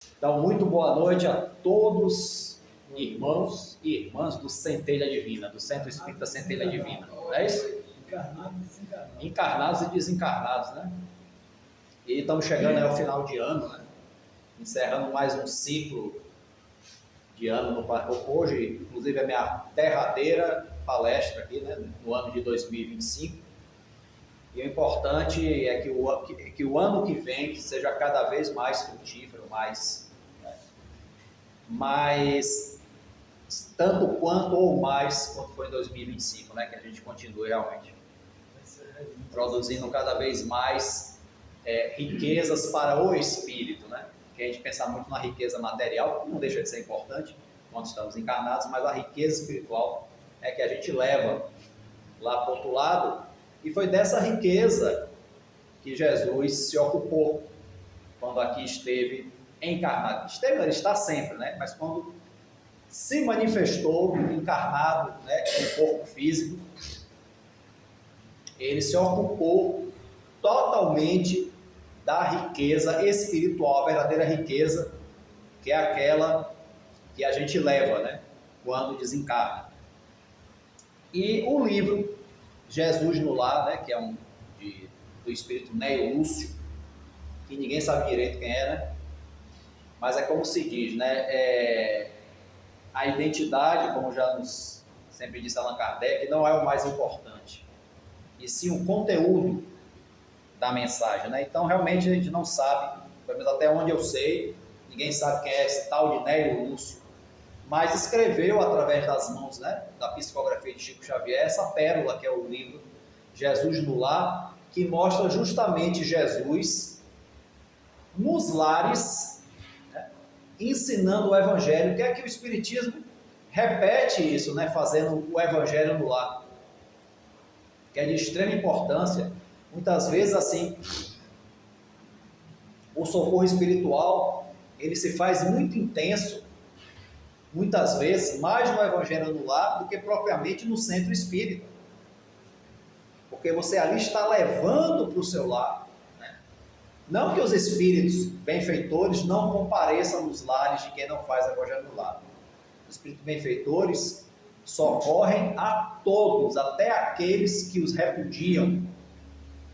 Então, muito boa noite a todos, irmãos e irmãs do Centelha Divina, do Centro Espírita Centelha Divina. Não é isso? Encarnados e desencarnados. Encarnados e desencarnados, né? E estamos chegando aí ao final de ano, né? Encerrando mais um ciclo de ano. Hoje, inclusive, é a minha derradeira palestra aqui, né? No ano de 2025. E o importante é que o ano que vem seja cada vez mais frutífero, mais tanto quanto ou mais quanto foi em 2025, né? Que a gente continue realmente produzindo cada vez mais riquezas para o espírito, né? Que a gente pensa muito na riqueza material, que não deixa de ser importante quando estamos encarnados, mas a riqueza espiritual é que a gente leva lá para o outro lado. E foi dessa riqueza que Jesus se ocupou quando aqui esteve encarnado. Ele está sempre, né? Mas quando se manifestou encarnado, né, em corpo físico, ele se ocupou totalmente da riqueza espiritual, a verdadeira riqueza, que é aquela que a gente leva, né, quando desencarna. E o livro Jesus no Lar, né, que é do espírito Neio Lúcio, que ninguém sabe direito quem é, né? Mas é como se diz, né? A identidade, como já nos sempre disse Allan Kardec, não é o mais importante, e sim o conteúdo da mensagem, né? Então, realmente, a gente não sabe, pelo menos até onde eu sei, ninguém sabe quem é esse tal de Neio Lúcio, mas escreveu através das mãos, né, da psicografia de Chico Xavier, essa pérola que é o livro Jesus no Lar, que mostra justamente Jesus nos lares, né, ensinando o Evangelho, que é que o Espiritismo repete isso, né, fazendo o Evangelho no lar, que é de extrema importância. Muitas vezes, assim, o socorro espiritual, ele se faz muito intenso, muitas vezes, mais no Evangelho no lar do que propriamente no centro espírita. Porque você ali está levando para o seu lar, né? Não que os espíritos benfeitores não compareçam nos lares de quem não faz Evangelho no lar. Os espíritos benfeitores socorrem a todos, até aqueles que os repudiam,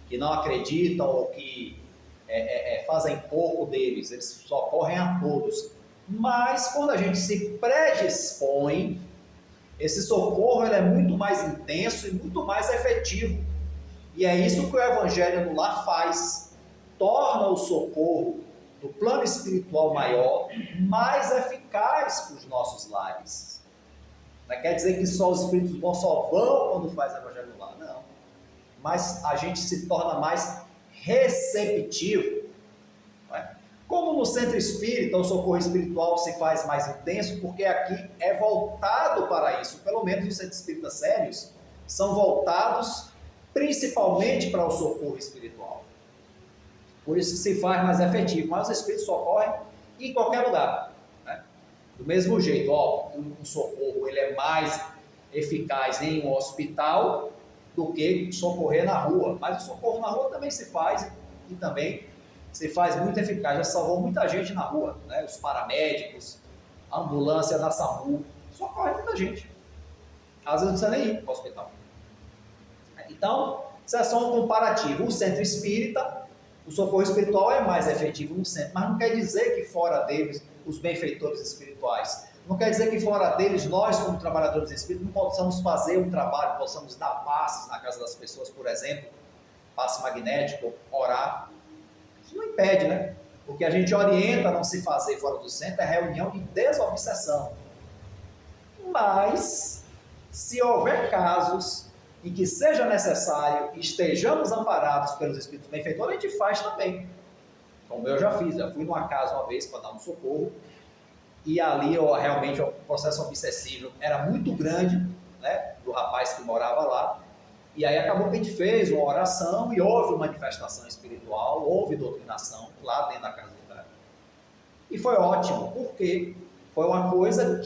que não acreditam ou que fazem pouco deles, eles socorrem a todos. Mas quando a gente se predispõe, esse socorro ele é muito mais intenso e muito mais efetivo. E é isso que o Evangelho no Lar faz. Torna o socorro do plano espiritual maior mais eficaz para os nossos lares. Não quer dizer que só os espíritos bons só vão quando faz o Evangelho no Lar, não. Mas a gente se torna mais receptivo. Como no centro espírita, o socorro espiritual se faz mais intenso, porque aqui é voltado para isso. Pelo menos os centros espíritas sérios são voltados principalmente para o socorro espiritual. Por isso que se faz mais efetivo. Mas os espíritos socorrem em qualquer lugar, né? Do mesmo jeito, o socorro ele é mais eficaz em um hospital do que socorrer na rua. Mas o socorro na rua também se faz e também se faz muito eficaz. Já salvou muita gente na rua, né? Os paramédicos, a ambulância da SAMU, socorre muita gente. Às vezes não precisa nem ir para o hospital. Então, isso é só um comparativo. O centro espírita, o socorro espiritual é mais efetivo no centro, mas não quer dizer que fora deles, os benfeitores espirituais, não quer dizer que fora deles, nós como trabalhadores espíritas, não possamos fazer um trabalho, possamos dar passes na casa das pessoas, por exemplo, passe magnético, orar. Isso não impede, né? O que a gente orienta a não se fazer fora do centro é reunião de desobsessão. Mas, se houver casos em que seja necessário e estejamos amparados pelos espíritos benfeitores, a gente faz também. Como eu já fiz, eu fui numa casa uma vez para dar um socorro, e ali realmente o processo obsessivo era muito grande, né, do rapaz que morava lá, e aí acabou que a gente fez uma oração e houve manifestação espiritual, houve doutrinação lá dentro da casa do cara. E foi ótimo, porque foi uma coisa,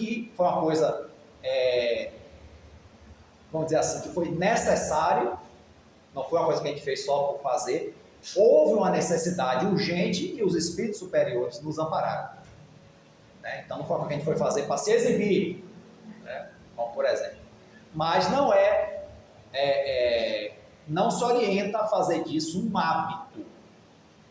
vamos dizer assim, que foi necessário, não foi uma coisa que a gente fez só por fazer, houve uma necessidade urgente e os espíritos superiores nos ampararam. né? Então não foi o que a gente foi fazer para se exibir, né? Como por exemplo. Mas não não se orienta a fazer disso um hábito,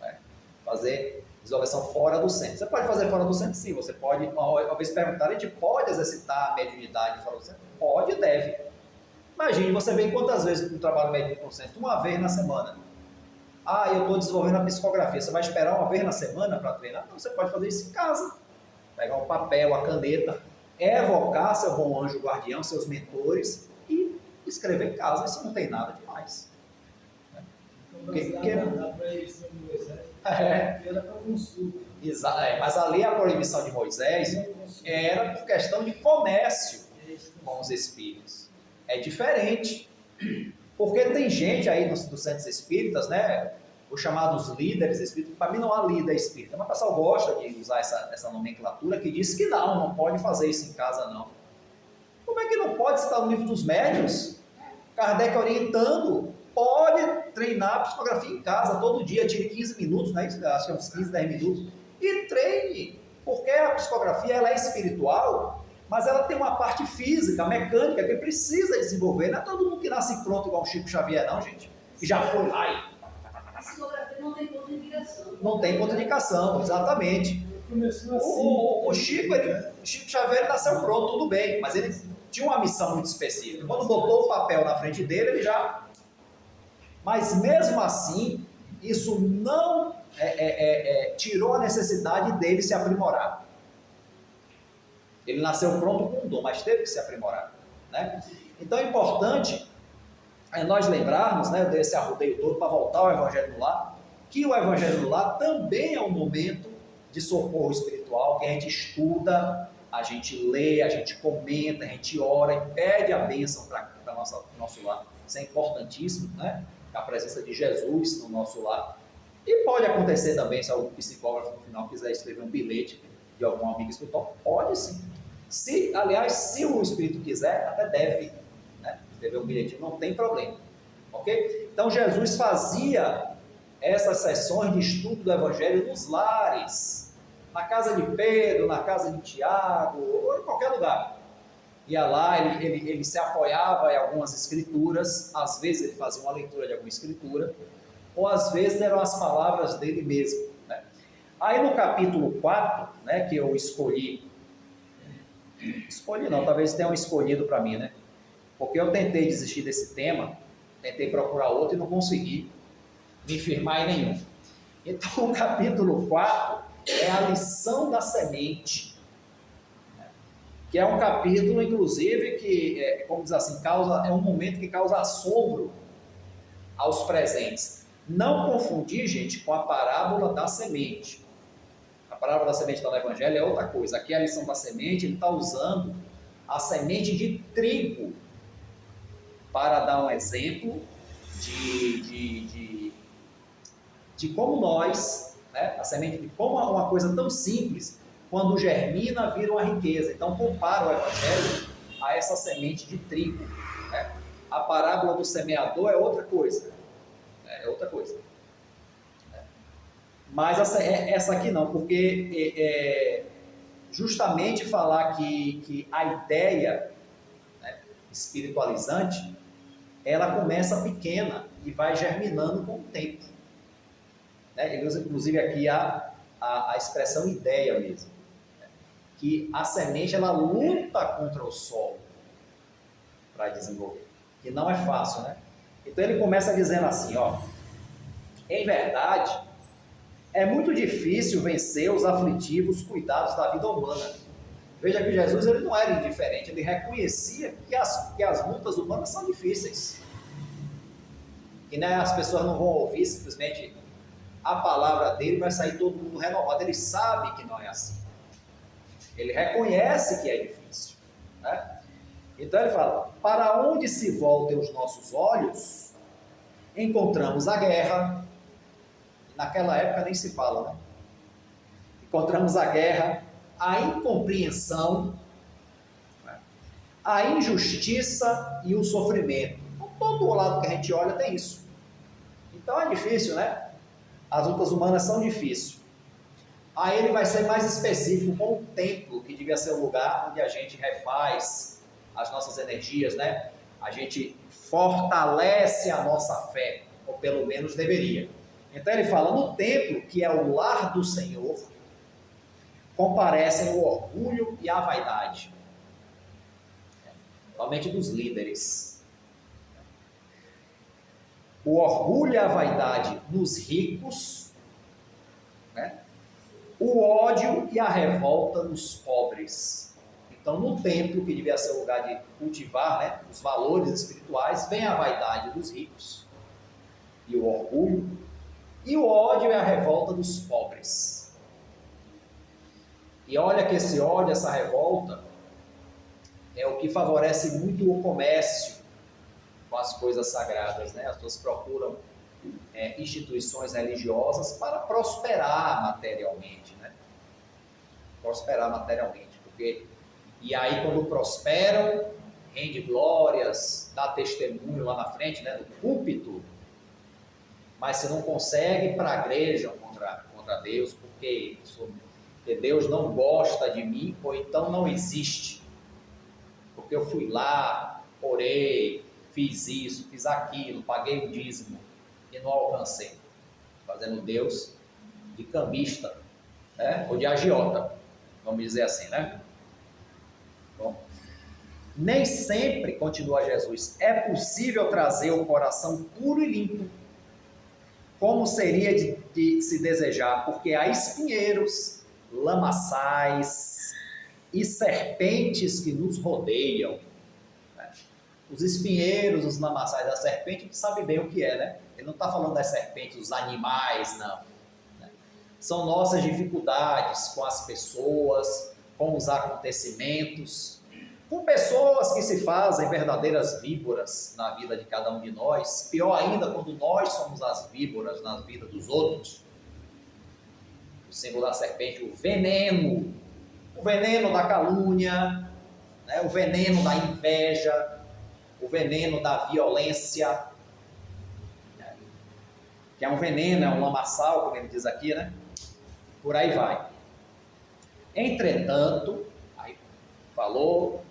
né? Fazer desobsessão fora do centro. Você pode fazer fora do centro, sim. Você pode, talvez perguntar, a gente pode exercitar a mediunidade fora do centro? Pode e deve. Imagine, você vem quantas vezes no trabalho médico no centro? Uma vez na semana. Ah, eu estou desenvolvendo a psicografia. Você vai esperar uma vez na semana para treinar? Não, você pode fazer isso em casa. Pegar um papel, a caneta, evocar seu bom anjo guardião, seus mentores e escrever em casa. Isso não tem nada demais. Dá para eles no Moisés. Era para consulta. Mas ali a proibição de Moisés era por questão de comércio com os espíritos. É diferente. Porque tem gente aí dos centros espíritas, né? Os chamados líderes espíritas. Para mim não há líder espírita, mas o pessoal gosta de usar essa nomenclatura que diz que não pode fazer isso em casa, não. Como é que não pode? Você está no livro dos médiuns? Kardec orientando. Pode treinar psicografia em casa todo dia, tire 15 minutos, né? Acho que é uns 15, 10 minutos, e treine, porque a psicografia ela é espiritual, mas ela tem uma parte física, mecânica, que precisa desenvolver. Não é todo mundo que nasce pronto igual o Chico Xavier, não, gente, que já foi lá e... A psicografia não tem contraindicação. Não tem contraindicação, exatamente. Começou assim. O Chico Xavier nasceu pronto, tudo bem, mas ele tinha uma missão muito específica. Quando botou o papel na frente dele, ele já... Mas mesmo assim, isso não tirou a necessidade dele se aprimorar. Ele nasceu pronto com um dom, mas teve que se aprimorar, né? Então é importante nós lembrarmos, né, desse arrodeio todo para voltar ao Evangelho do Lar, que o Evangelho do Lar também é um momento de socorro espiritual, que a gente estuda, a gente lê, a gente comenta, a gente ora e pede a bênção para o nosso lar. Isso é importantíssimo, né? A presença de Jesus no nosso lar. E pode acontecer também, se algum psicógrafo no final quiser escrever um bilhete de algum amigo espiritual, pode sim. Aliás, se o espírito quiser, até deve, né, escrever um bilhetinho, não tem problema. Ok? Então Jesus fazia essas sessões de estudo do Evangelho nos lares, na casa de Pedro, na casa de Tiago, ou em qualquer lugar. Ia lá, ele se apoiava em algumas escrituras, às vezes ele fazia uma leitura de alguma escritura, ou às vezes eram as palavras dele mesmo, né? Aí no capítulo 4, né, que eu escolhi não, talvez tenham escolhido para mim, né? Porque eu tentei desistir desse tema, tentei procurar outro e não consegui me firmar em nenhum. Então o capítulo 4 é a lição da semente, que é um capítulo, inclusive, que, como diz assim, é um momento que causa assombro aos presentes. Não confundir, gente, com a parábola da semente. A parábola da semente está no Evangelho é outra coisa. Aqui a lição da semente, ele está usando a semente de trigo para dar um exemplo de como nós, né, a semente de como uma coisa tão simples, quando germina, vira uma riqueza. Então, compara o Evangelho a essa semente de trigo, né? A parábola do semeador é outra coisa. Mas essa aqui não, porque justamente falar que a ideia, né, espiritualizante, ela começa pequena e vai germinando com o tempo. Né? Ele usa, inclusive, aqui a expressão ideia mesmo. Que a semente ela luta contra o solo para desenvolver, que não é fácil, né? Então ele começa dizendo assim, ó: em verdade, é muito difícil vencer os aflitivos cuidados da vida humana. Veja que Jesus ele não era indiferente, ele reconhecia que as lutas humanas são difíceis, que, né, as pessoas não vão ouvir simplesmente a palavra dele e vai sair todo mundo renovado. Ele sabe que não é assim. Ele reconhece que é difícil, né? Então ele fala: para onde se voltem os nossos olhos, encontramos a guerra. Naquela época nem se fala, né? Encontramos a guerra, a incompreensão, né, a injustiça e o sofrimento. Então, todo o lado que a gente olha tem isso. Então é difícil, né? As lutas humanas são difíceis. Aí ele vai ser mais específico com o templo, que devia ser o lugar onde a gente refaz as nossas energias, né? A gente fortalece a nossa fé, ou pelo menos deveria. Então ele fala, no templo, que é o lar do Senhor, comparecem o orgulho e a vaidade. Somente dos líderes. O orgulho e a vaidade nos ricos, né? O ódio e a revolta nos pobres. Então, no templo, que devia ser o lugar de cultivar, né, os valores espirituais, vem a vaidade dos ricos e o orgulho, e o ódio e a revolta dos pobres. E olha que esse ódio, essa revolta, é o que favorece muito o comércio com as coisas sagradas, né? As pessoas procuram instituições religiosas para prosperar materialmente, né? Prosperar materialmente, porque e aí quando prosperam, rende glórias, dá testemunho lá na frente, né, no púlpito, mas se não consegue, praguejam contra Deus, porque Deus não gosta de mim, ou então não existe, porque eu fui lá, orei, fiz isso, fiz aquilo, paguei o dízimo e não alcancei, fazendo Deus de cambista, né? Ou de agiota, vamos dizer assim, né? Bom, nem sempre, continua Jesus, é possível trazer o coração puro e limpo, como seria de se desejar, porque há espinheiros, lamaçais e serpentes que nos rodeiam. Os espinheiros, os lamaçais da serpente, a gente sabe bem o que é, né? Ele não está falando das serpentes, os animais, não. São nossas dificuldades com as pessoas, com os acontecimentos, com pessoas que se fazem verdadeiras víboras na vida de cada um de nós. Pior ainda, quando nós somos as víboras na vida dos outros. O símbolo da serpente, o veneno da calúnia, né? O veneno da inveja, o veneno da violência, né? Que é um veneno, é um lamaçal, como ele diz aqui, né? Por aí vai. Entretanto, aí falou,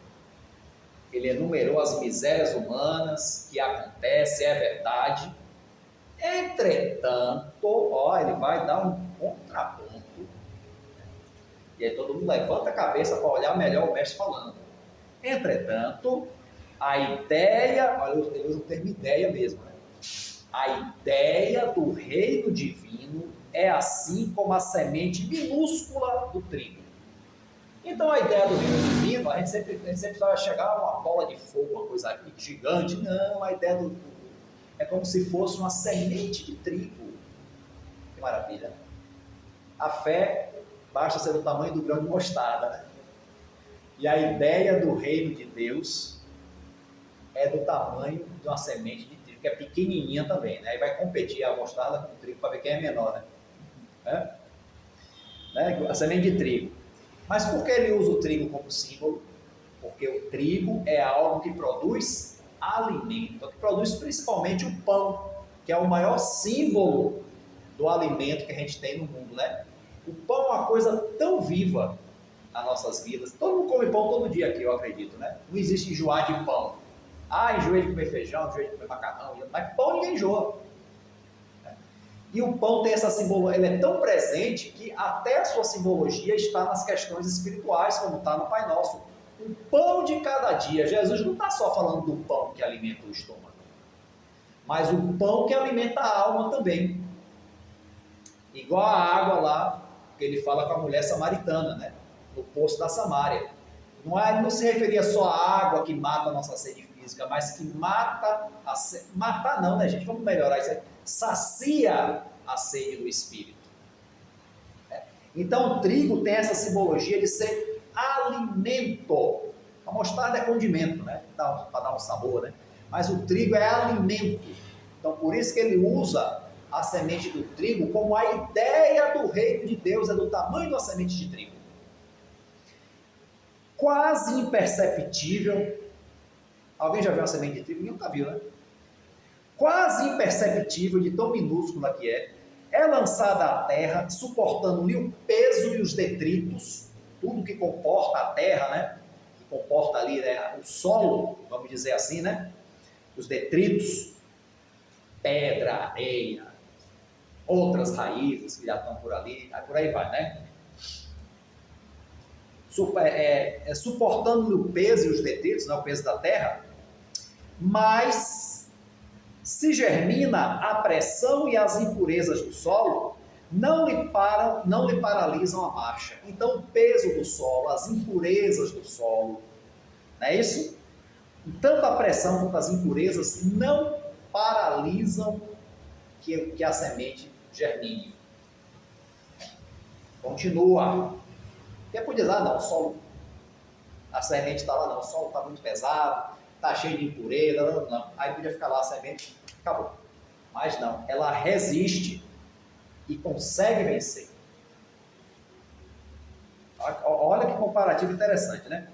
ele enumerou as misérias humanas que acontecem, é verdade. Entretanto, ele vai dar um contraponto. E aí todo mundo levanta a cabeça para olhar melhor o mestre falando. Entretanto, a ideia, olha, ele usa o termo ideia mesmo, né? A ideia do reino divino é assim como a semente minúscula do trigo. Então a ideia do reino divino, a gente sempre vai chegar a uma bola de fogo, uma coisa gigante. Não, a ideia é como se fosse uma semente de trigo. Que maravilha. A fé basta ser do tamanho do grão de mostarda, né? E a ideia do reino de Deus é do tamanho de uma semente de trigo, que é pequenininha também, né? Aí vai competir a mostarda com o trigo para ver quem é menor, né? A semente de trigo. Mas por que ele usa o trigo como símbolo? Porque o trigo é algo que produz alimento, que produz principalmente o pão, que é o maior símbolo do alimento que a gente tem no mundo, né? O pão é uma coisa tão viva nas nossas vidas. Todo mundo come pão todo dia aqui, eu acredito, né? Não existe enjoar de pão. Enjoei de comer feijão, enjoei de comer macarrão, mas pão ninguém enjoa. E o pão tem essa simbologia, ele é tão presente que até a sua simbologia está nas questões espirituais, como está no Pai Nosso. O pão de cada dia. Jesus não está só falando do pão que alimenta o estômago, mas o pão que alimenta a alma também. Igual a água lá, que ele fala com a mulher samaritana, né? No poço da Samária. Não se referia só à água que mata a nossa sede física, mas que mata a sede. Matar não, né, gente? Vamos melhorar isso aí. Sacia a sede do espírito. Então o trigo tem essa simbologia de ser alimento. A mostarda é condimento, né? Para dar um sabor, né? Mas o trigo é alimento. Então por isso que ele usa a semente do trigo como a ideia do reino de Deus é do tamanho da semente de trigo. Quase imperceptível. Alguém já viu uma semente de trigo? Nunca viu, né? Quase imperceptível, de tão minúscula que é é lançada à terra, suportando-lhe o peso e os detritos, tudo que comporta a terra, né? Que comporta ali, né, o solo, vamos dizer assim, né? Os detritos, pedra, areia, outras raízes que já estão por ali, por aí vai, né? Suportando o peso e os detritos, né, o peso da terra, mas se germina a pressão e as impurezas do solo, não lhe paralisam a marcha. Então, o peso do solo, as impurezas do solo, não é isso? Tanto a pressão quanto as impurezas não paralisam que a semente germine. Continua. Porque podia dizer, não, o solo, a semente está lá, não, o solo está muito pesado, está cheio de impureza, não. Aí podia ficar lá a semente, acabou. Mas não, ela resiste e consegue vencer. Olha que comparativo interessante, né?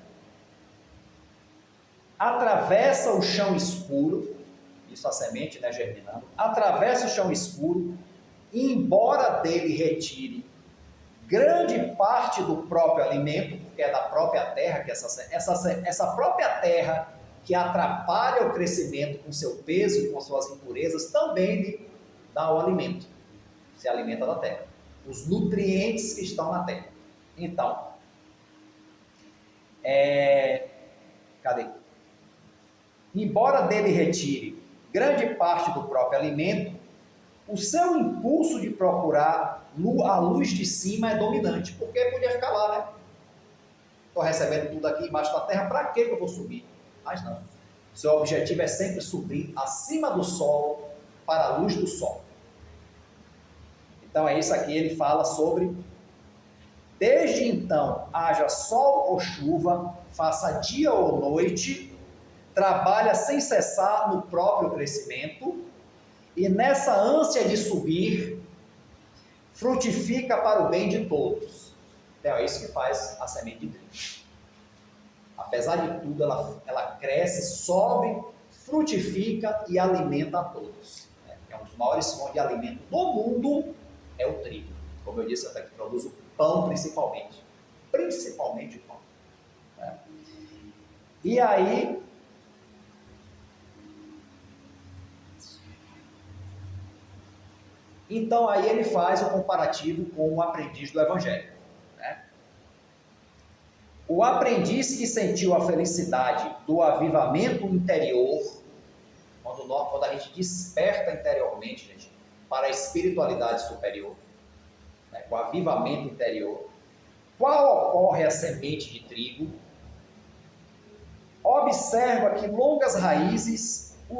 Atravessa o chão escuro, isso a semente, né, germinando, atravessa o chão escuro, e embora dele retire grande parte do próprio alimento, porque é da própria terra, que essa própria terra que atrapalha o crescimento com seu peso e com suas impurezas, também lhe dá o alimento, se alimenta da terra, os nutrientes que estão na terra. Então, cadê? Embora dele retire grande parte do próprio alimento, o seu impulso de procurar a luz de cima é dominante, porque podia ficar lá, né? Estou recebendo tudo aqui embaixo da terra, para que eu vou subir? Mas não. Seu objetivo é sempre subir acima do solo, para a luz do sol. Então é isso aqui, ele fala sobre: desde então, haja sol ou chuva, faça dia ou noite, trabalha sem cessar no próprio crescimento, e nessa ânsia de subir, frutifica para o bem de todos. Então é isso que faz a semente de trigo. Apesar de tudo, ela cresce, sobe, frutifica e alimenta a todos. É um dos maiores fontes de alimento do mundo, é o trigo. Como eu disse, até que produz o pão principalmente. Principalmente o pão. E aí, então aí ele faz o comparativo com o aprendiz do Evangelho. Né? O aprendiz que sentiu a felicidade do avivamento interior, quando a gente desperta interiormente, gente, para a espiritualidade superior, né, com o avivamento interior, qual ocorre a semente de trigo? Observa que longas raízes o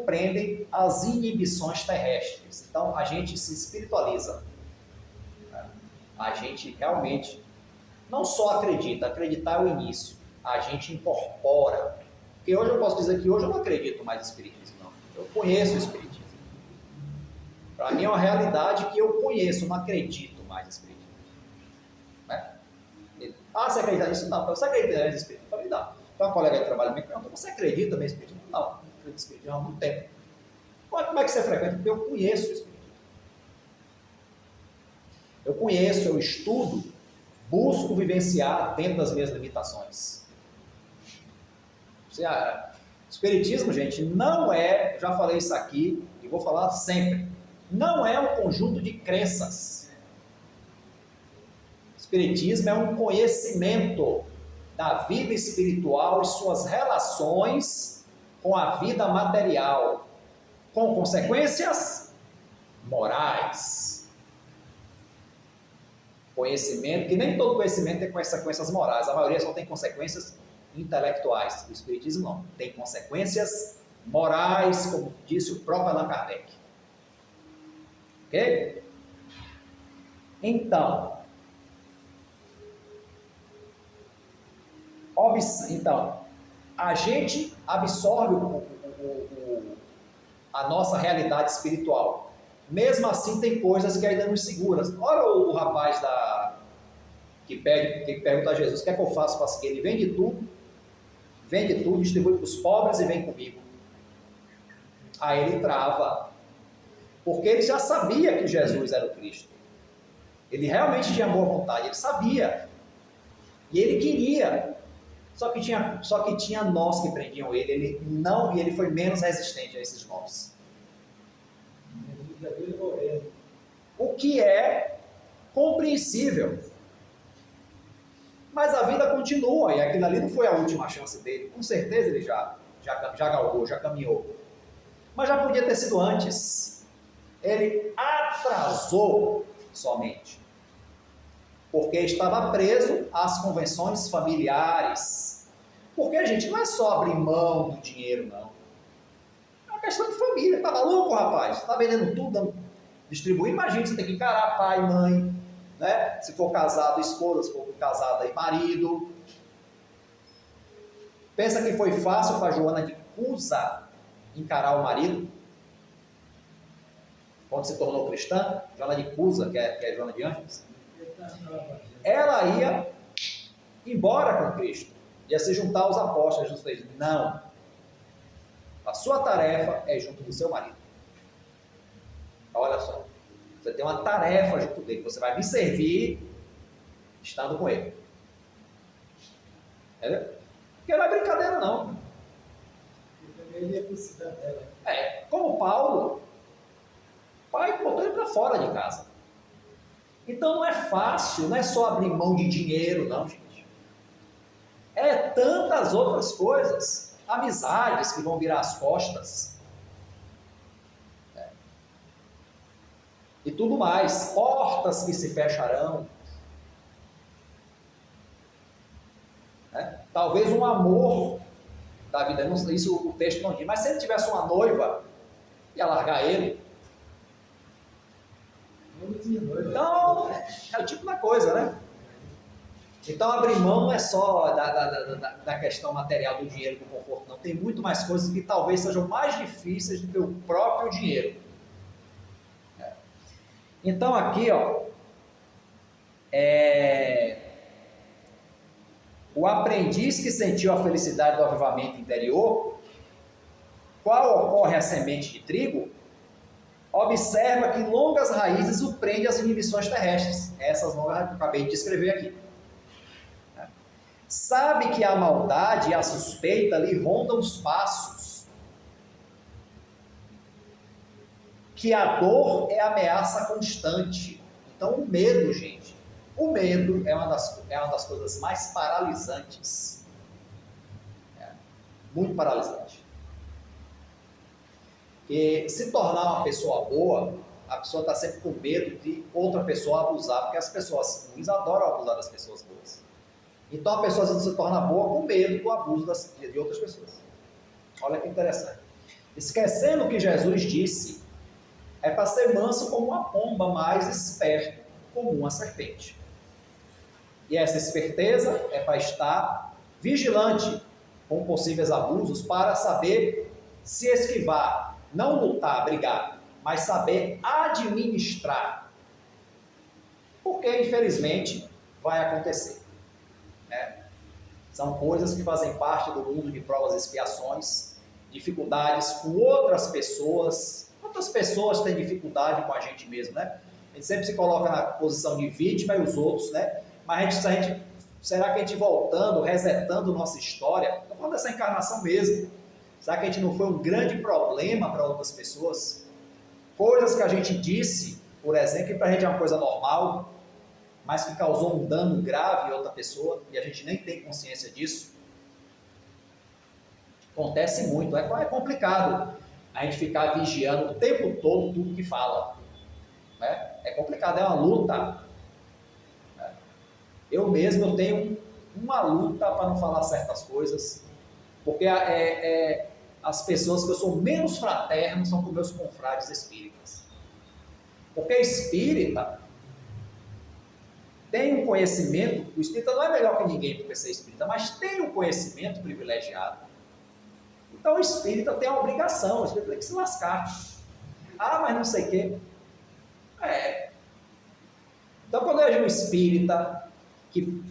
prendem às inibições terrestres. Então, a gente se espiritualiza. Né? A gente realmente não só acredita, acreditar é o início. A gente incorpora. Porque hoje eu posso dizer que hoje eu não acredito mais no espiritismo, não. Eu conheço o espiritismo. Para mim é uma realidade que eu conheço, não acredito mais no espiritismo. Né? Você acredita nisso? Não. Você acredita nisso espiritismo? Eu falei, não. Então, uma colega de trabalho me perguntou, você acredita mesmo no espiritismo? Não, não acredito no espiritismo há muito tempo. Como é que você frequenta? Porque eu conheço o espiritismo. Eu conheço, eu estudo, busco vivenciar dentro das minhas limitações. Espiritismo, gente, não é, já falei isso aqui e vou falar sempre, não é um conjunto de crenças. Espiritismo é um conhecimento da vida espiritual e suas relações com a vida material, com consequências morais. Conhecimento, que nem todo conhecimento tem consequências morais, a maioria só tem consequências intelectuais. O espiritismo não, tem consequências morais, como disse o próprio Allan Kardec. Ok? Então, a gente absorve a nossa realidade espiritual. Mesmo assim, tem coisas que ainda nos seguram. Olha o rapaz que pergunta a Jesus: o que é que eu faço para seguir? Ele vende tudo, distribui para os pobres e vem comigo. Aí ele trava. Porque ele já sabia que Jesus era o Cristo. Ele realmente tinha boa vontade, ele sabia. E ele queria. Só que tinha nós que prendiam ele. Ele não, e ele foi menos resistente a esses nós. O que é compreensível. Mas a vida continua, e aquilo ali não foi a última chance dele. Com certeza ele já galgou, já caminhou. Mas já podia ter sido antes. Ele atrasou somente. Porque estava preso às convenções familiares. Porque, gente, não é só abrir mão do dinheiro, não. É uma questão de família. Tá maluco, rapaz? Está vendendo tudo, distribuindo. Imagina, você tem que encarar pai, mãe, né? Se for casado, esposa, se for casada, marido. Pensa que foi fácil para Joana de Cusa encarar o marido? Quando se tornou cristã, Joana de Cusa, que é Joana de Ângeles, ela ia embora com Cristo, ia se juntar aos apóstolos. Jesus fez: não, a sua tarefa é junto do seu marido. Olha só, você tem uma tarefa junto dele, você vai me servir estando com ele. Entendeu? Porque não é brincadeira, não. Ele ia precisar dela. Como Paulo, o pai botou ele para fora de casa. Então não é fácil, não é só abrir mão de dinheiro, não, gente. É tantas outras coisas, amizades que vão virar as costas. E tudo mais, portas que se fecharão. Talvez um amor da vida, isso o texto não diz, mas se ele tivesse uma noiva, ia largar ele. Então, é o tipo da coisa, né? Então, abrir mão não é só da questão material do dinheiro, do conforto, não. Tem muito mais coisas que talvez sejam mais difíceis do que o próprio dinheiro. Então, aqui, ó, o aprendiz que sentiu a felicidade do avivamento interior, qual ocorre a semente de trigo, observa que longas raízes o prende às inibições terrestres. Essas longas raízes que eu acabei de descrever aqui. Sabe que a maldade e a suspeita lhe rondam os passos. Que a dor é ameaça constante. Então o medo, gente, o medo é uma das coisas mais paralisantes. Muito paralisante. E se tornar uma pessoa boa, a pessoa está sempre com medo de outra pessoa abusar, porque as pessoas ruins adoram abusar das pessoas boas. Então a pessoa se torna boa com medo do abuso de outras pessoas. Olha que interessante. Esquecendo o que Jesus disse, é para ser manso como uma pomba, mais esperto como uma serpente. E essa esperteza é para estar vigilante com possíveis abusos, para saber se esquivar. Não lutar, brigar, mas saber administrar. Porque, infelizmente, vai acontecer. São coisas que fazem parte do mundo de provas e expiações, dificuldades com outras pessoas. Quantas pessoas têm dificuldade com a gente mesmo, né? A gente sempre se coloca na posição de vítima e os outros, né? Mas será que a gente voltando, resetando nossa história, estou falando dessa encarnação mesmo, será que a gente não foi um grande problema para outras pessoas? Coisas que a gente disse, por exemplo, que para a gente é uma coisa normal, mas que causou um dano grave em outra pessoa, e a gente nem tem consciência disso. Acontece muito, é complicado a gente ficar vigiando o tempo todo tudo que fala. É complicado, é uma luta. Eu mesmo eu tenho uma luta para não falar certas coisas, porque as pessoas que eu sou menos fraterno são com meus confrades espíritas. Porque espírita tem um conhecimento, o espírita não é melhor que ninguém porque ser espírita, mas tem um conhecimento privilegiado. Então o espírita tem a obrigação, o espírita tem que se lascar. Mas não sei o quê. Então quando eu vejo um espírita que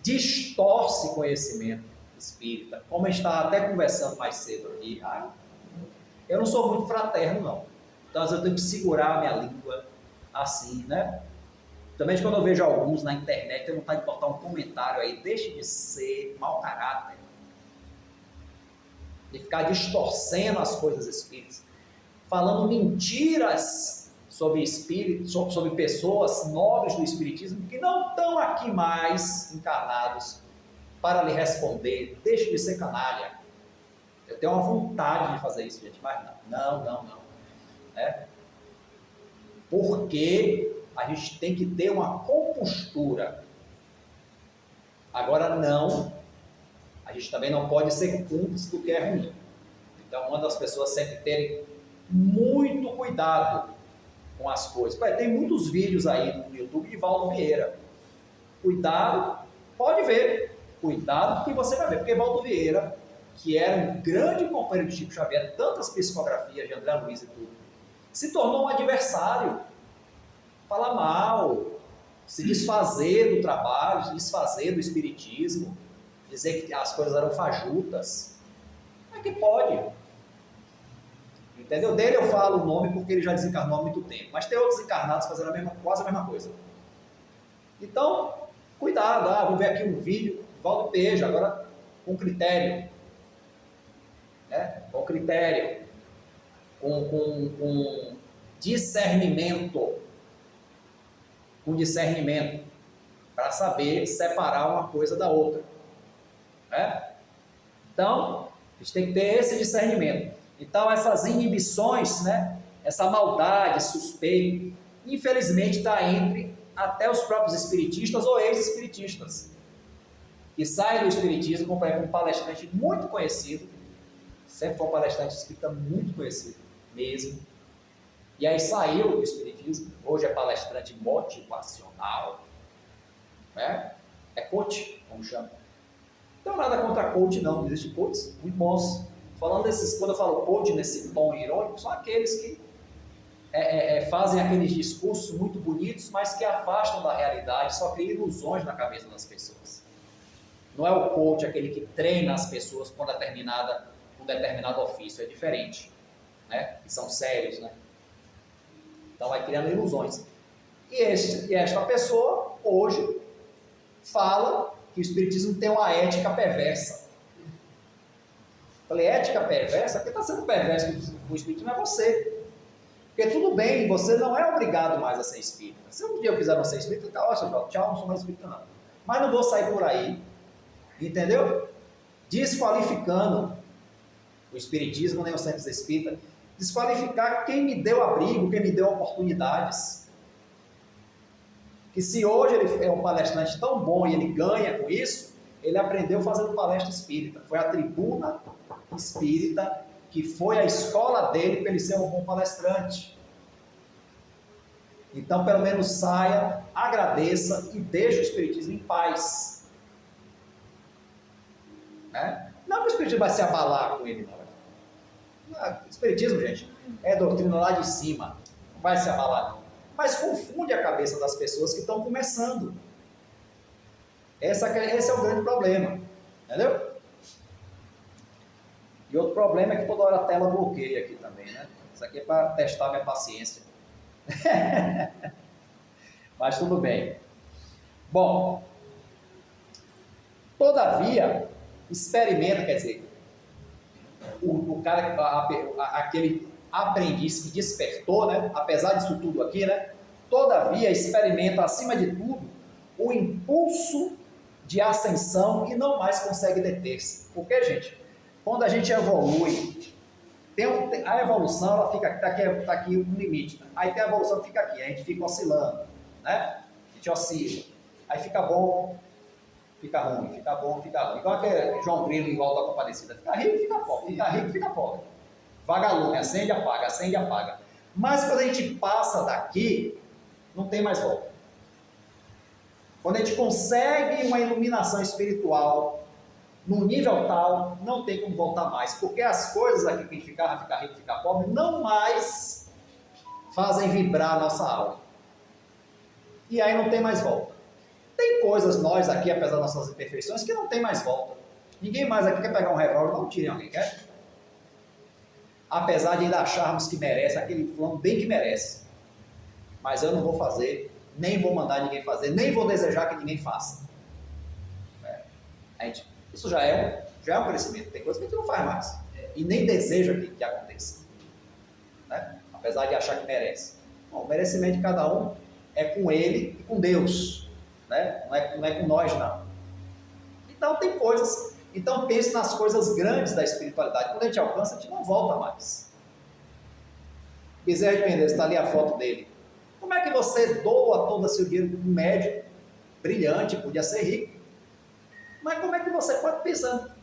distorce conhecimento espírita, como a gente estava até conversando mais cedo aqui, eu não sou muito fraterno, não. Então, às vezes, eu tenho que segurar a minha língua assim, né? Também quando eu vejo alguns na internet, eu não tenho que botar um comentário aí, deixe de ser mau caráter, de ficar distorcendo as coisas espíritas, falando mentiras sobre espíritos, sobre pessoas nobres do espiritismo que não estão aqui mais encarnados para lhe responder. Deixe de ser canalha. Eu tenho uma vontade de fazer isso, gente, mas não. Né? Porque a gente tem que ter uma compostura. Agora não, a gente também não pode ser cúmplice do que é ruim. Então, manda as pessoas sempre terem muito cuidado com as coisas. Tem muitos vídeos aí no YouTube de Valdo Vieira. Cuidado, pode ver. Cuidado que você vai ver. Porque Valdo Vieira, que era um grande companheiro de Chico Xavier, tantas psicografias de André Luiz e tudo, se tornou um adversário. Falar mal, se desfazer do trabalho, se desfazer do espiritismo, dizer que as coisas eram fajutas. Como é que pode? Entendeu? Dele eu falo o nome porque ele já desencarnou há muito tempo, mas tem outros encarnados fazendo quase a mesma coisa. Então, cuidado, vou ver aqui um vídeo, Valdo Peja, agora com critério, né? Com critério, com discernimento, para saber separar uma coisa da outra, né? Então, a gente tem que ter esse discernimento. Então, essas inibições, né? Essa maldade, suspeito, infelizmente está entre até os próprios espiritistas ou ex-espiritistas, que saem do espiritismo, como por exemplo um palestrante muito conhecido, sempre foi um palestrante espírita muito conhecido mesmo, e aí saiu do espiritismo, hoje é palestrante motivacional, né? É coach, como chama. Não tenho nada contra coach, não existe coaches muito bons. Falando desses, quando eu falo coach nesse tom irônico, são aqueles que fazem aqueles discursos muito bonitos, mas que afastam da realidade, só criam ilusões na cabeça das pessoas. Não é o coach aquele que treina as pessoas com um determinado ofício, é diferente, né? Que são sérios, né? Então vai criando ilusões. E esta pessoa, hoje, fala que o espiritismo tem uma ética perversa. Falei, ética perversa? Quem está sendo perverso com o espiritismo é você. Porque tudo bem, você não é obrigado mais a ser espírita. Se um dia eu quiser não ser espírita, tchau, não sou mais espírita não. Mas não vou sair por aí, entendeu? Desqualificando o espiritismo, nem o centro espírita, desqualificar quem me deu abrigo, quem me deu oportunidades. Que se hoje ele é um palestrante tão bom e ele ganha com isso, ele aprendeu fazendo palestra espírita. Foi a tribuna espírita que foi a escola dele para ele ser um bom palestrante. Então, pelo menos saia, agradeça e deixe o espiritismo em paz. Né? Não que o espiritismo vai se abalar com ele, não. O espiritismo, gente, é doutrina lá de cima. Não vai se abalar, não. Mas confunde a cabeça das pessoas que estão começando. Esse é o grande problema. Entendeu? E outro problema é que toda hora a tela bloqueia aqui também, né? Isso aqui é para testar minha paciência. Mas tudo bem. Bom, todavia, experimenta, quer dizer, o cara, aquele aprendiz que despertou, né? Apesar disso tudo aqui, né? Todavia, experimenta, acima de tudo, o impulso de ascensão e não mais consegue deter-se. Por quê, gente? Quando a gente evolui, a evolução ela fica tá aqui um limite. Aí tem a evolução que fica aqui, a gente fica oscilando, né? A gente oscila. Aí fica bom, fica ruim, fica bom, fica ruim. Igual aquele João Grilo em Alto da Compadecida. Fica rico, fica pobre, fica rico, fica pobre. Vagalume, acende, apaga, acende, apaga. Mas quando a gente passa daqui, não tem mais volta. Quando a gente consegue uma iluminação espiritual num nível tal, não tem como voltar mais, porque as coisas aqui que a gente ficar rico, ficar pobre, não mais fazem vibrar a nossa alma. E aí não tem mais volta. Tem coisas, nós aqui, apesar das nossas imperfeições, que não tem mais volta. Ninguém mais aqui quer pegar um revólver, não tirem alguém, quer? apesar de ainda acharmos que merece, aquele fulano bem que merece. Mas eu não vou fazer, nem vou mandar ninguém fazer, nem vou desejar que ninguém faça. Isso já é um crescimento. Tem coisa que a gente não faz mais. E nem deseja que aconteça. Né? Apesar de achar que merece. Bom, o merecimento de cada um é com ele e com Deus. Né? Não é com nós, não. Então tem coisas. Então pense nas coisas grandes da espiritualidade. Quando a gente alcança, a gente não volta mais. Bezerra de Menezes, está ali a foto dele. Como é que você doa todo o seu dinheiro para um médico brilhante, podia ser rico? Mas como é que você pode pensar?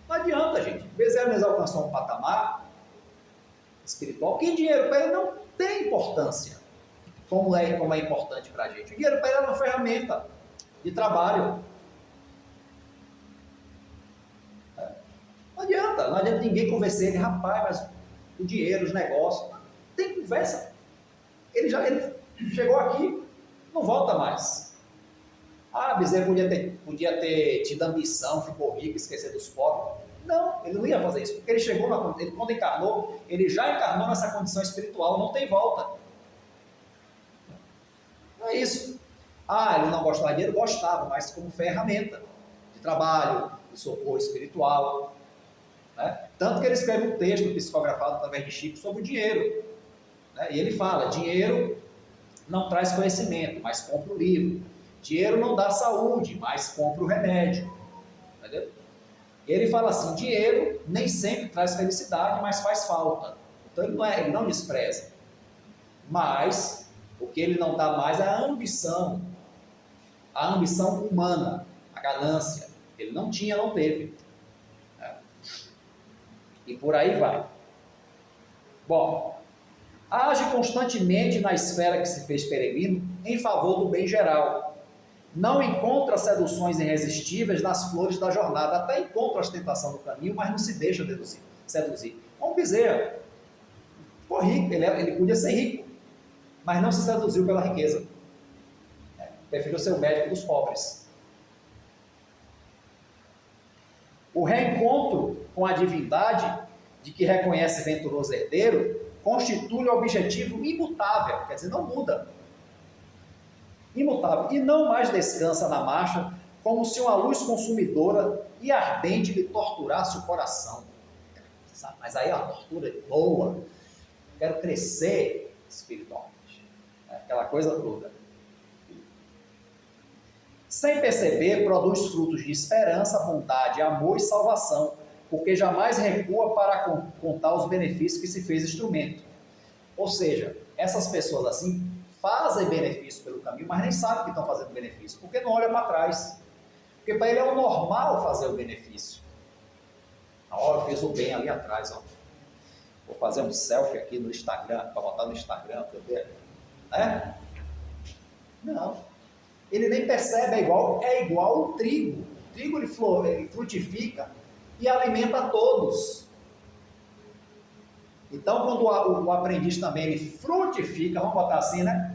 Não adianta, gente. Bezerra de Menezes alcançou um patamar espiritual que dinheiro para ele não tem importância. Como é importante para a gente. O dinheiro para ele é uma ferramenta de trabalho. Não adianta ninguém convencer ele, rapaz, mas o dinheiro, os negócios, tem conversa. Ele chegou aqui, não volta mais. Bezerra podia ter tido ambição, ficou rico, esquecer dos pobres. Não, ele não ia fazer isso, porque ele chegou quando encarnou, ele já encarnou nessa condição espiritual, não tem volta. Não é isso. Ele não gostava de dinheiro, gostava, mas como ferramenta de trabalho, de socorro espiritual. Né? Tanto que ele escreve um texto psicografado através de Chico sobre o dinheiro. Né? E ele fala, dinheiro não traz conhecimento, mas compra o livro. Dinheiro não dá saúde, mas compra o remédio. Entendeu? E ele fala assim, dinheiro nem sempre traz felicidade, mas faz falta. Então ele não despreza. Mas o que ele não dá mais é a ambição humana, a ganância. Ele não tinha, não teve. E por aí vai. Bom, age constantemente na esfera que se fez peregrino em favor do bem geral. Não encontra seduções irresistíveis nas flores da jornada. Até encontra a ostentação do caminho, mas não se deixa seduzir. Como Bezerra. Ficou rico, ele podia ser rico, mas não se seduziu pela riqueza. Preferiu ser o médico dos pobres. O reencontro com a divindade, de que reconhece venturoso herdeiro, constitui o objetivo imutável, quer dizer, não muda. Imutável, e não mais descansa na marcha, como se uma luz consumidora e ardente lhe torturasse o coração. Mas aí a tortura é boa, quero crescer espiritualmente, aquela coisa toda. Sem perceber, produz frutos de esperança, bondade, amor e salvação, porque jamais recua para contar os benefícios que se fez instrumento. Ou seja, essas pessoas assim fazem benefício pelo caminho, mas nem sabem que estão fazendo benefício, porque não olham para trás. Porque para ele é o normal fazer o benefício. Eu fiz o bem ali atrás, ó. Vou fazer um selfie aqui no Instagram, para botar no Instagram, para eu ver. Né? Não. Ele nem percebe, é igual o trigo. O trigo ele frutifica e alimenta a todos. Então, quando o aprendiz também ele frutifica, vamos botar assim, né?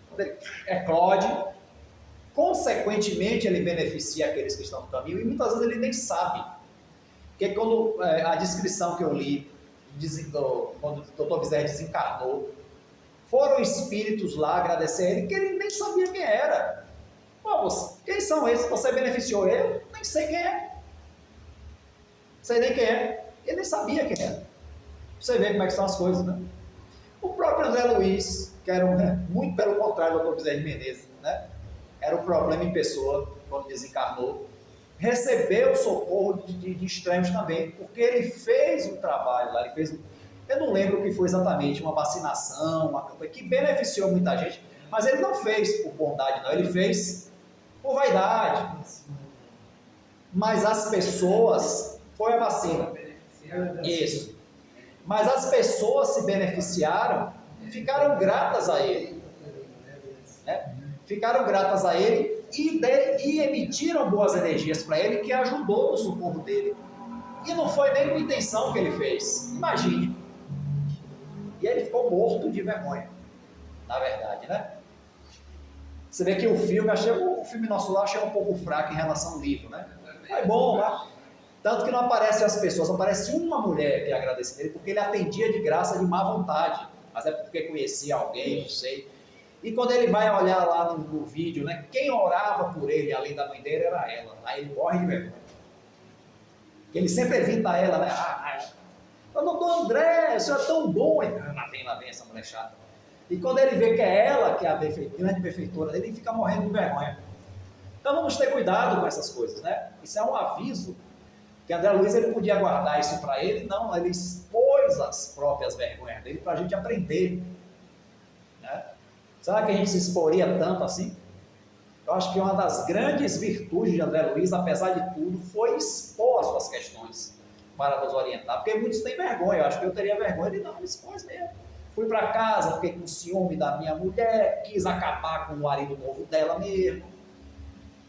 Quando ele eclode, consequentemente ele beneficia aqueles que estão no caminho e muitas vezes ele nem sabe. Porque quando a descrição que eu li, quando o Dr. Bezerra desencarnou, foram espíritos lá agradecer a ele, que ele nem sabia quem era. Quem são esses? Você beneficiou ele? Nem sei quem é. Não sei nem quem é. Ele nem sabia quem era. Você vê como é que são as coisas, né? O próprio André Luiz, que era muito pelo contrário do Dr. Bezerra de Menezes, né? Era o problema em pessoa, quando desencarnou. Recebeu socorro de estranhos também, porque ele fez um trabalho lá, eu não lembro o que foi exatamente, uma vacinação, uma campanha que beneficiou muita gente, mas ele não fez por bondade, não, ele fez por vaidade. Mas as pessoas, foi a vacina. Isso. Mas as pessoas se beneficiaram, ficaram gratas a ele. Né? Ficaram gratas a ele e emitiram boas energias para ele, que ajudou no socorro dele. E não foi nem com intenção que ele fez. Imagine. E ele ficou morto de vergonha, na verdade, né? Você vê que o filme Nosso Lar achei um pouco fraco em relação ao livro, né? Foi bom, Tanto que não aparece as pessoas, aparece uma mulher que agradece ele, porque ele atendia de graça, de má vontade. Mas é porque conhecia alguém, não sei. E quando ele vai olhar lá no vídeo, né, quem orava por ele, além da mãe dele, era ela. Aí ele morre de vergonha. Ele sempre evita ela, né? Doutor André, o senhor é tão bom. Lá vem essa mulher chata. E quando ele vê que é ela, que é a grande benfeitora dele, ele fica morrendo de vergonha. Então vamos ter cuidado com essas coisas, né? Isso é um aviso que André Luiz ele podia guardar isso para ele, não, ele expôs as próprias vergonhas dele para a gente aprender. Né? Será que a gente se exporia tanto assim? Eu acho que uma das grandes virtudes de André Luiz, apesar de tudo, foi expor as suas questões para nos orientar, porque muitos têm vergonha, eu acho que eu teria vergonha de não, expôs mesmo. Fui para casa, fiquei com ciúme da minha mulher, quis acabar com o marido novo dela mesmo,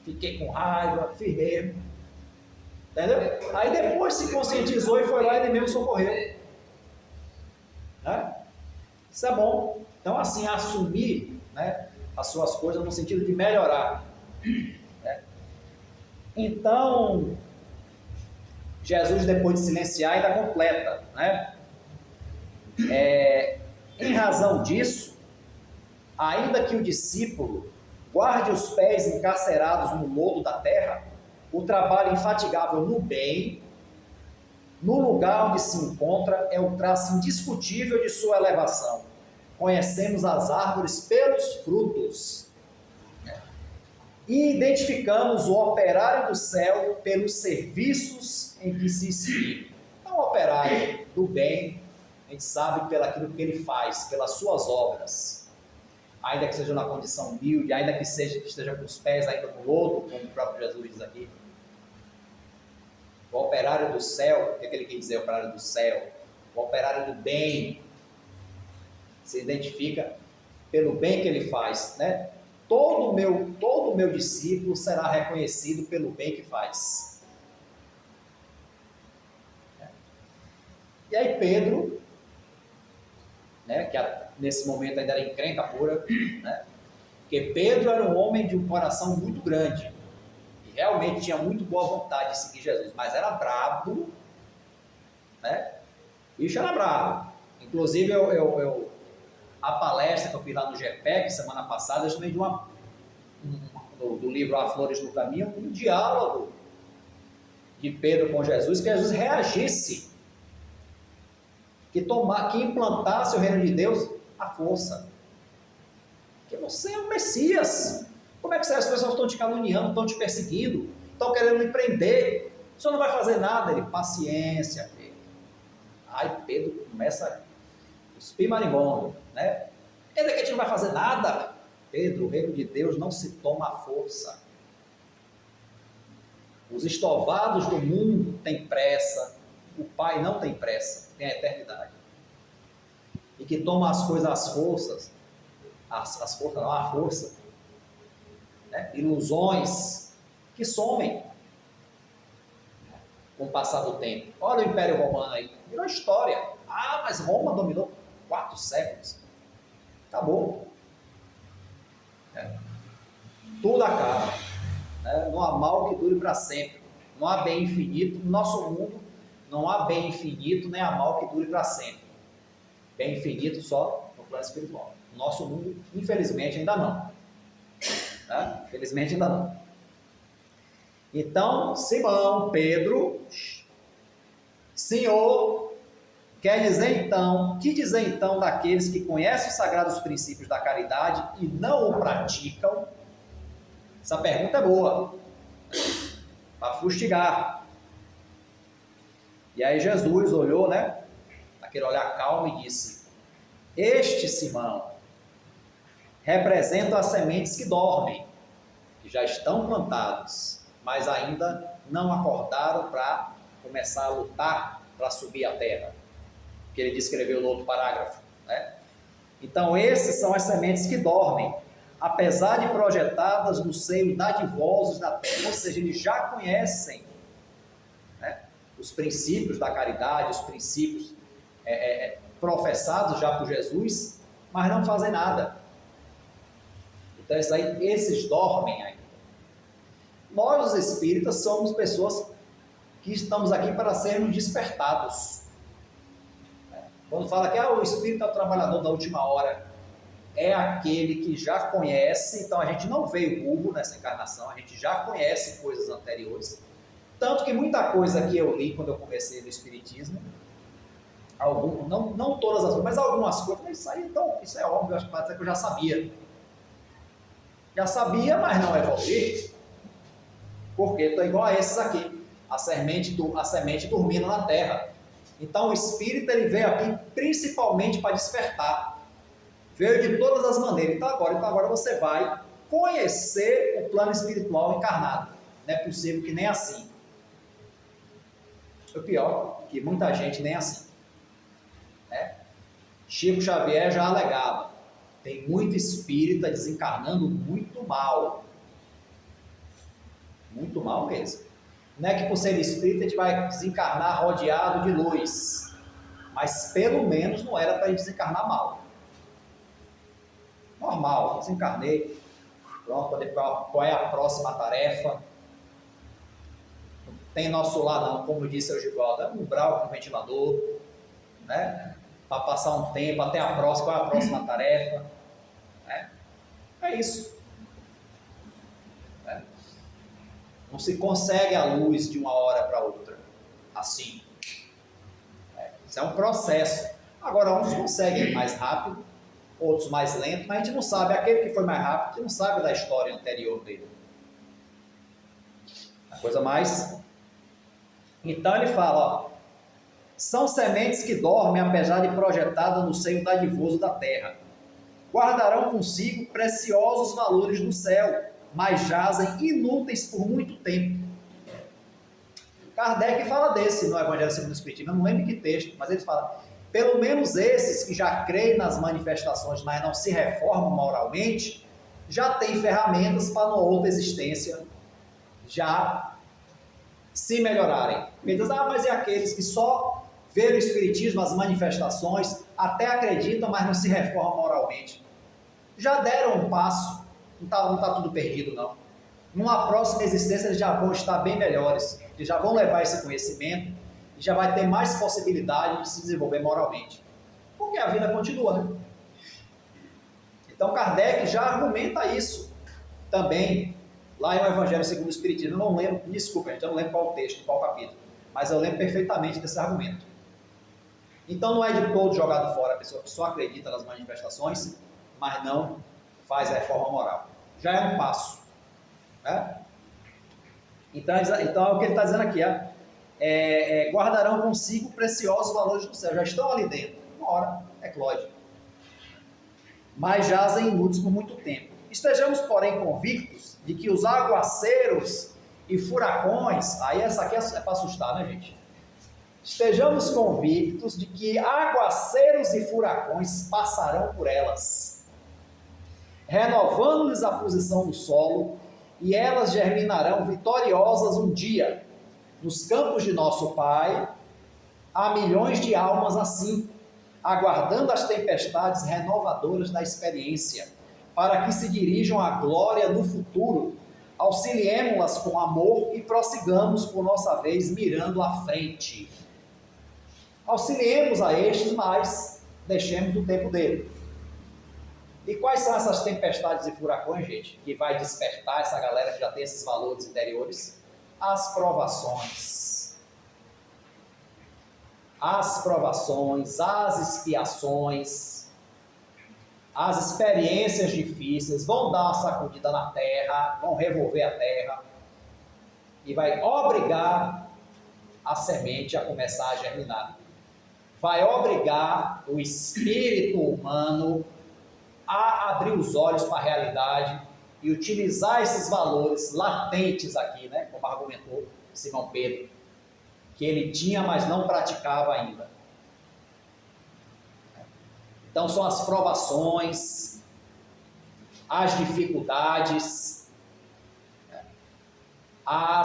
fiquei com raiva, fiz mesmo. Entendeu? Aí depois se conscientizou e foi lá e ele mesmo socorreu. Né? Isso é bom. Então, assim, assumir, né, as suas coisas no sentido de melhorar. Né? Então, Jesus, depois de silenciar, ainda completa. Né? Em razão disso, ainda que o discípulo guarde os pés encarcerados no lodo da terra, o trabalho infatigável no bem, no lugar onde se encontra, é o traço indiscutível de sua elevação. Conhecemos as árvores pelos frutos. E identificamos o operário do céu pelos serviços em que se inspira. Então, o operário do bem, a gente sabe pelaquilo que ele faz, pelas suas obras. Ainda que seja na condição humilde, ainda que esteja com os pés ainda no lodo, como o próprio Jesus diz aqui. O operário do céu, o que ele quer dizer, operário do céu? O operário do bem, se identifica pelo bem que ele faz, né? Todo o meu discípulo será reconhecido pelo bem que faz. E aí Pedro, né, que nesse momento ainda era encrenca pura, né? Porque Pedro era um homem de um coração muito grande, e realmente tinha muito boa vontade de seguir Jesus, mas era brabo, né? Bicho era brabo. Inclusive, a palestra que eu fiz lá no GPEC semana passada, eu chamei de do livro A Flores no Caminho, um diálogo de Pedro com Jesus, que Jesus reagisse, que implantasse o reino de Deus à força. Porque você é o Messias. Como é que as pessoas estão te caluniando, estão te perseguindo, estão querendo me prender? O senhor não vai fazer nada. Ele, paciência, Pedro. Aí Pedro começa a cuspir marimbondo, né? Quer dizer que a gente não vai fazer nada? Pedro, o reino de Deus não se toma à força. Os estovados do mundo têm pressa, o Pai não tem pressa, tem a eternidade. E que toma as coisas às forças, à força, né? Ilusões que somem com o passar do tempo. Olha o Império Romano aí, virou história. Ah, mas Roma dominou 4 séculos. Acabou. Tudo acaba. Não há mal que dure para sempre. Não há bem infinito. No nosso mundo, não há bem infinito, nem há mal que dure para sempre. Bem infinito só no plano espiritual. No nosso mundo, infelizmente, ainda não. Infelizmente, ainda não. Então, Simão, Pedro, Senhor, quer dizer então, que dizer então daqueles que conhecem os sagrados princípios da caridade e não o praticam? Essa pergunta é boa, para fustigar. E aí Jesus olhou, né, aquele olhar calmo e disse: este Simão representa as sementes que dormem, que já estão plantadas, mas ainda não acordaram para começar a lutar para subir a terra, que ele descreveu no outro parágrafo, né? Então esses são as sementes que dormem, apesar de projetadas no seio dadivosos da terra, ou seja, eles já conhecem, né, os princípios da caridade, os princípios professados já por Jesus, mas não fazem nada. Então esses dormem ainda. Nós, os espíritas, somos pessoas que estamos aqui para sermos despertados. Quando fala que o espírito é o trabalhador da última hora, é aquele que já conhece. Então a gente não veio burro nessa encarnação, a gente já conhece coisas anteriores. Tanto que muita coisa que eu li quando eu comecei no espiritismo, não todas as coisas, mas algumas coisas, isso aí, então, isso é óbvio, acho que eu já sabia. Já sabia, mas não evoluí. Porque estou igual a esses aqui, a semente dormindo na terra. Então o espírito ele veio aqui principalmente para despertar. Veio de todas as maneiras. Então agora você vai conhecer o plano espiritual encarnado. Não é possível que nem assim. O pior, que muita gente nem assim. Né? Chico Xavier já alegava, tem muito espírita desencarnando muito mal. Muito mal mesmo. Não é que por ser espírita a gente vai desencarnar rodeado de luz, mas pelo menos não era para desencarnar mal. Normal, desencarnei, pronto, qual é a próxima tarefa? Não tem nosso lado não, como disse o Givaldo, é um umbral com ventilador, né? Para passar um tempo, até a próxima, qual é a próxima tarefa? Né? É isso. Né? Não se consegue a luz de uma hora para outra, assim. Isso é um processo. Agora, uns conseguem mais rápido, outros mais lento, mas a gente não sabe. Aquele que foi mais rápido, a gente não sabe da história anterior dele. A coisa mais... Então ele fala, ó, são sementes que dormem, apesar de projetadas no seio dadivoso da terra. Guardarão consigo preciosos valores do céu, mas jazem inúteis por muito tempo. Kardec fala desse no Evangelho segundo o Espiritismo, eu não lembro que texto, mas ele fala, pelo menos esses que já creem nas manifestações, mas não se reformam moralmente, já têm ferramentas para uma outra existência já se melhorarem. Ele diz, mas e aqueles que só veem o Espiritismo, as manifestações, até acreditam, mas não se reformam moralmente? Já deram um passo, não tá tudo perdido não. Numa próxima existência eles já vão estar bem melhores, eles já vão levar esse conhecimento e já vai ter mais possibilidade de se desenvolver moralmente. Porque a vida continua, né? Então Kardec já argumenta isso também, lá no Evangelho segundo o Espiritismo. Eu não lembro, desculpa gente, eu não lembro qual texto, qual capítulo, mas eu lembro perfeitamente desse argumento. Então não é de todo jogado fora a pessoa que só acredita nas manifestações, mas não faz a reforma moral. Já é um passo. Né? Então é o que ele está dizendo aqui, guardarão consigo preciosos valores do céu, já estão ali dentro, uma hora eclode, mas jazem inúteis por muito tempo. Estejamos, porém, convictos de que os aguaceiros e furacões, aí essa aqui é para assustar, né, gente? Estejamos convictos de que aguaceiros e furacões passarão por elas, renovando-lhes a posição no solo, e elas germinarão vitoriosas um dia, nos campos de nosso Pai. Há milhões de almas assim, aguardando as tempestades renovadoras da experiência, para que se dirijam à glória no futuro. Auxiliemo-las com amor e prossigamos por nossa vez mirando à frente. Auxiliemos a estes, mas deixemos o tempo dele. E quais são essas tempestades e furacões, gente, que vai despertar essa galera que já tem esses valores interiores? As provações. As provações, as expiações, as experiências difíceis vão dar uma sacudida na terra, vão revolver a terra e vai obrigar a semente a começar a germinar. Vai obrigar o espírito humano a abrir os olhos para a realidade e utilizar esses valores latentes aqui, né, como argumentou Simão Pedro, que ele tinha, mas não praticava ainda. Então são as provações, as dificuldades, a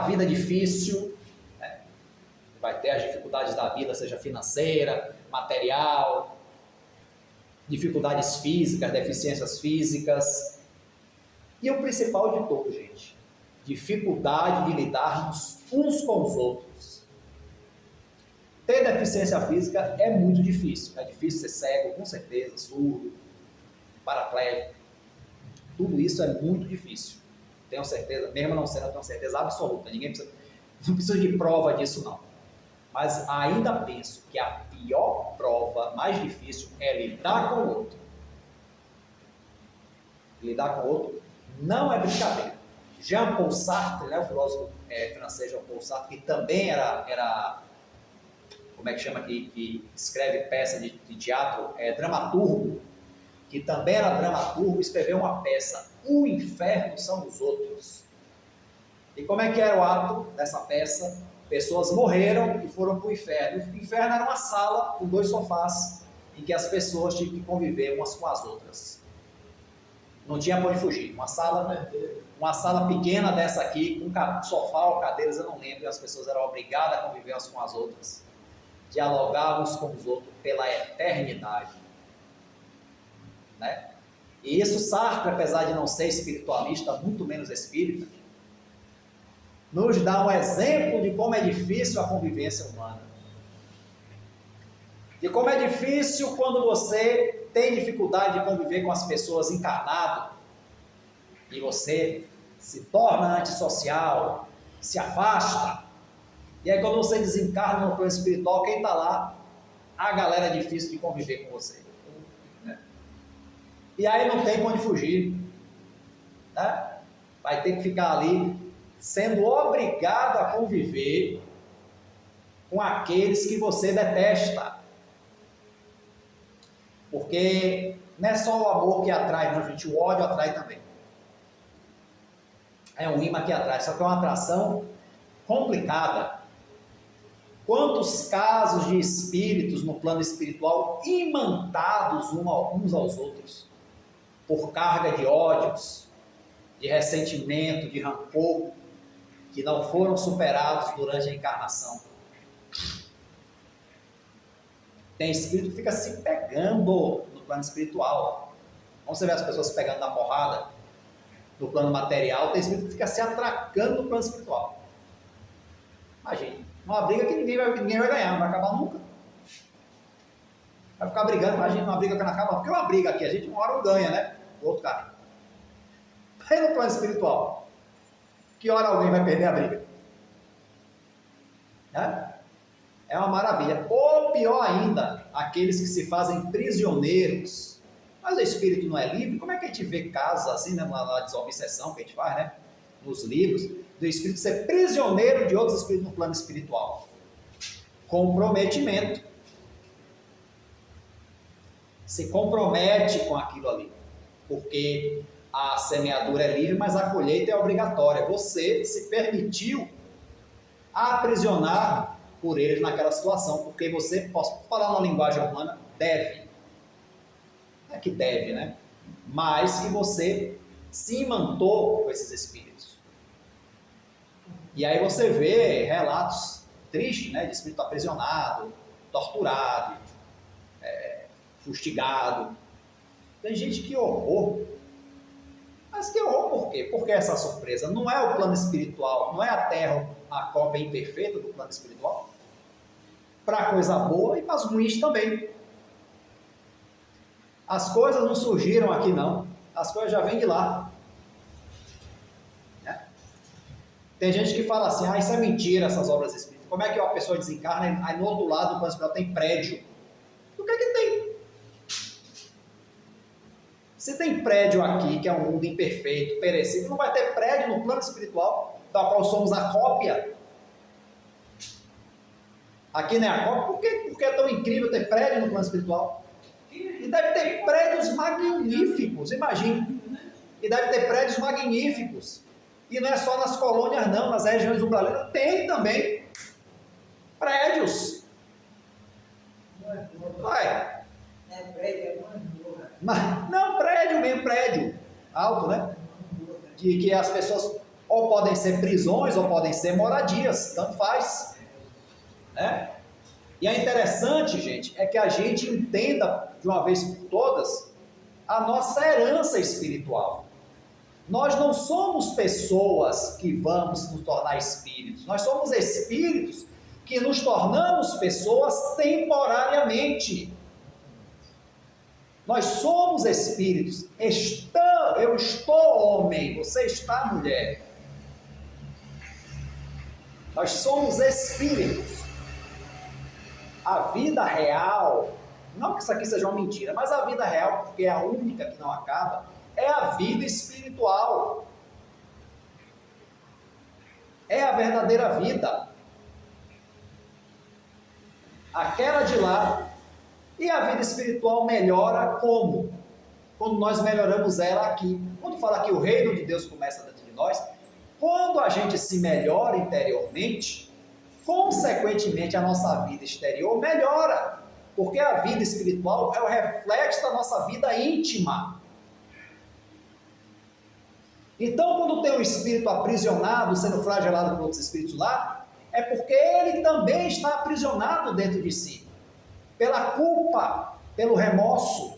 vida difícil, né? Vai ter as dificuldades da vida, seja financeira, material, dificuldades físicas, deficiências físicas. E o principal de tudo, gente, dificuldade de lidarmos uns com os outros. Ter deficiência física é muito difícil. É difícil ser cego, com certeza, surdo, paraplégico. Tudo isso é muito difícil. Tenho certeza, mesmo não sendo, eu tenho certeza absoluta. Não precisa de prova disso, não. Mas ainda penso que a pior prova, mais difícil, é lidar com o outro. Lidar com o outro não é brincadeira. Jean-Paul Sartre, né, o filósofo francês Jean-Paul Sartre, que também era como é que chama, que escreve peça de teatro, dramaturgo, que também era dramaturgo, escreveu uma peça, O Inferno São os Outros. E como é que era o ato dessa peça? Pessoas morreram e foram para o inferno. O inferno era uma sala com 2 sofás, em que as pessoas tinham que conviver umas com as outras. Não tinha para onde fugir. Uma sala pequena dessa aqui, com sofá ou cadeiras, eu não lembro, e as pessoas eram obrigadas a conviver umas com as outras, dialogar uns com os outros pela eternidade. Né? E isso Sartre, apesar de não ser espiritualista, muito menos espírita, nos dá um exemplo de como é difícil a convivência humana. De como é difícil quando você tem dificuldade de conviver com as pessoas encarnado e você se torna antissocial, se afasta. E aí quando você desencarna no plano espiritual, quem está lá? A galera é difícil de conviver com você. E aí não tem para onde fugir. Né? Vai ter que ficar ali sendo obrigado a conviver com aqueles que você detesta. Porque não é só o amor que atrai, não, gente, o ódio atrai também. É um imã que atrai, só que é uma atração complicada. Quantos casos de espíritos no plano espiritual imantados uns aos outros, por carga de ódios, de ressentimento, de rancor, que não foram superados durante a encarnação. Tem espírito que fica se pegando no plano espiritual. Quando você vê as pessoas se pegando na porrada no plano material, tem espírito que fica se atracando no plano espiritual. Imagina, uma briga que ninguém vai ganhar, não vai acabar nunca. Vai ficar brigando, imagina uma briga que não acaba, porque uma briga aqui, a gente uma hora ganha, né? O outro cara. Aí no plano espiritual, que hora alguém vai perder a briga? Né? É uma maravilha. Ou pior ainda, aqueles que se fazem prisioneiros. Mas o espírito não é livre? Como é que a gente vê casos assim, né, na desobsessão que a gente faz, né? Nos livros, do espírito ser prisioneiro de outros espíritos no plano espiritual? Comprometimento. Se compromete com aquilo ali. Porque a semeadura é livre, mas a colheita é obrigatória. Você se permitiu aprisionar por eles naquela situação, porque você, posso falar na linguagem humana, deve. É que deve, né? Mas que você se imantou com esses espíritos. E aí você vê relatos tristes, né? De espírito aprisionado, torturado, fustigado. Tem gente que horror. Mas que horror por quê? Por que essa surpresa? Não é o plano espiritual, não é a Terra a cópia imperfeita do plano espiritual? Para a coisa boa e para as ruins também. As coisas não surgiram aqui não, as coisas já vêm de lá. Né? Tem gente que fala assim, isso é mentira, essas obras espíritas. Como é que uma pessoa desencarna, aí no outro lado do plano espiritual tem prédio? O que é que tem? Se tem prédio aqui, que é um mundo imperfeito, perecível, não vai ter prédio no plano espiritual, da qual somos a cópia. Aqui não é a cópia, porque é tão incrível ter prédio no plano espiritual? E deve ter prédios magníficos, imagine. E deve ter prédios magníficos. E não é só nas colônias não, nas regiões umbralinas, tem também prédios. Ué. É prédio, é uma. Mas, não, prédio mesmo, prédio alto, né? De que as pessoas ou podem ser prisões ou podem ser moradias, tanto faz, né? E é interessante, gente, é que a gente entenda de uma vez por todas a nossa herança espiritual. Nós não somos pessoas que vamos nos tornar espíritos. Nós somos espíritos que nos tornamos pessoas temporariamente. Nós somos espíritos. Eu estou homem, você está mulher. Nós somos espíritos. A vida real, não que isso aqui seja uma mentira, mas a vida real, porque é a única que não acaba, é a vida espiritual. É a verdadeira vida. Aquela de lá. E a vida espiritual melhora como? Quando nós melhoramos ela aqui. Quando fala que o reino de Deus começa dentro de nós, quando a gente se melhora interiormente, consequentemente a nossa vida exterior melhora. Porque a vida espiritual é o reflexo da nossa vida íntima. Então, quando tem um espírito aprisionado, sendo flagelado por outros espíritos lá, é porque ele também está aprisionado dentro de si. Pela culpa, pelo remorso.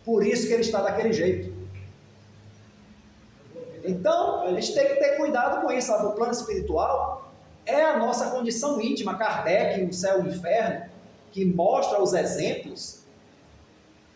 Por isso que ele está daquele jeito. Então, a gente tem que ter cuidado com isso, sabe? O plano espiritual é a nossa condição íntima. Kardec, o céu e o inferno, que mostra os exemplos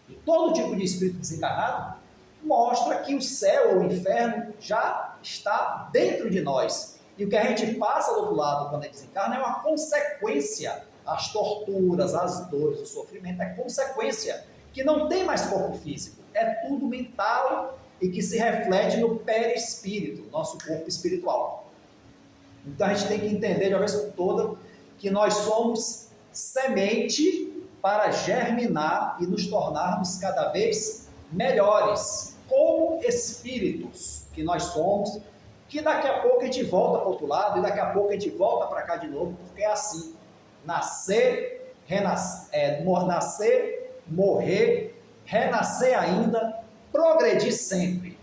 de todo tipo de espírito desencarnado, mostra que o céu ou o inferno já está dentro de nós. E o que a gente passa do outro lado quando a gente desencarna é uma consequência. As torturas, as dores, o sofrimento é consequência, que não tem mais corpo físico, é tudo mental e que se reflete no perispírito, nosso corpo espiritual. Então a gente tem que entender de uma vez por toda que nós somos semente para germinar e nos tornarmos cada vez melhores, como espíritos que nós somos, que daqui a pouco a gente volta para o outro lado e daqui a pouco a gente volta para cá de novo, porque é assim. Nascer, nascer, morrer, renascer ainda, progredir sempre.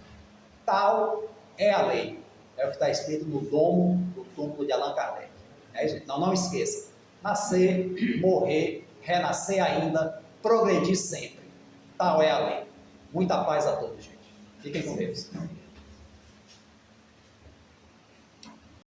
Tal é a lei. É o que está escrito no domo do túmulo de Allan Kardec. É isso? Não esqueça. Nascer, morrer, renascer ainda, progredir sempre. Tal é a lei. Muita paz a todos, gente. Fiquem com Deus.